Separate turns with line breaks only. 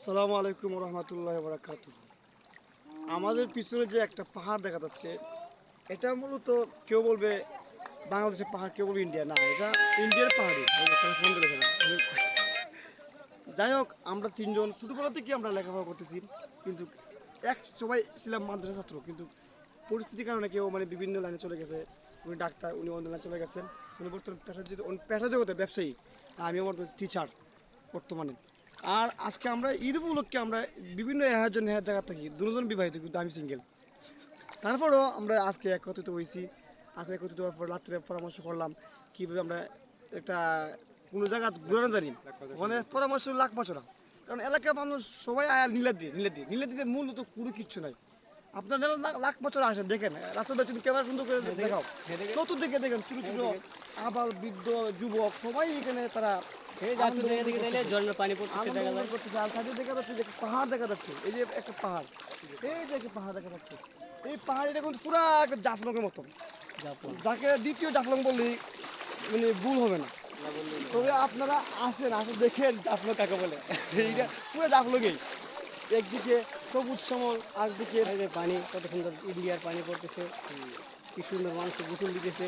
আসসালামু আলাইকুম রহমতুল্লাহ বারাকাতুহ। আমাদের পিছনে যে একটা পাহাড় দেখা যাচ্ছে, এটা মূলত কেউ বলবে বাংলাদেশের পাহাড়, কেউ বলবে ইন্ডিয়া। না, এটা ইন্ডিয়ার পাহাড়ই। ফোন দিলে যাবে। যাই হোক, আমরা তিনজন ছোটোবেলা থেকে আমরা লেখাপড়া করতেছি, কিন্তু সবাই ছিলাম মাদ্রাসা ছাত্র। কিন্তু পরিস্থিতির কারণে কেউ বিভিন্ন লাইনে চলে গেছে। উনি ডাক্তার, উনি অন্য লাইনে চলে গেছেন। উনি বর্তমানে পেশা জগতে ব্যবসায়ী, আমি আমার টিচার বর্তমানে। আর আজকে আমরা ঈদ উপলক্ষে আমরা বিভিন্ন আয়োজন জায়গা থাকি, দুজন বিবাহিত, কিন্তু আমি সিঙ্গেল। তারপরেও আমরা আজকে একত্রিত হয়েছি। আজকে একত্রিত হওয়ার পর রাত্রে পরামর্শ করলাম কীভাবে আমরা একটা কোনো জায়গা ঘুরানো জানি। ওখানে পরামর্শ লাখ পাঁচরা, কারণ এলাকার মানুষ সবাই আয়ার নীলাদ্রিতে মূলত কোনো কিচ্ছু নাই। আপনার লাখ বছর আসেন, দেখেন রাস্তা বেচে ক্যামেরা সুন্দর করে দেখাও, চতুর্দিকে দেখেন ছোটো ছোটো আবাল বৃদ্ধ যুবক সবাই এখানে তারা পাহাড় দেখা যাচ্ছে। এই যে একটা পাহাড়, এই যে একটা পাহাড় দেখা যাচ্ছে। এই পাহাড় এটা কিন্তু পুরা একটা জাফলংয়ের মতো, যাকে দ্বিতীয় জাফলং বললেই ভুল হবে না। তবে আপনারা আসেন, দেখেন জাফলং কাকে বলে। এইটা পুরো জাফলংই, একদিকে সবুজ শ্যামল, আরেকদিকে
পানি কত সুন্দর, ইন্ডিয়ার পানি পড়তেছে, কি সুন্দর মানুষ গোসল দিতেছে।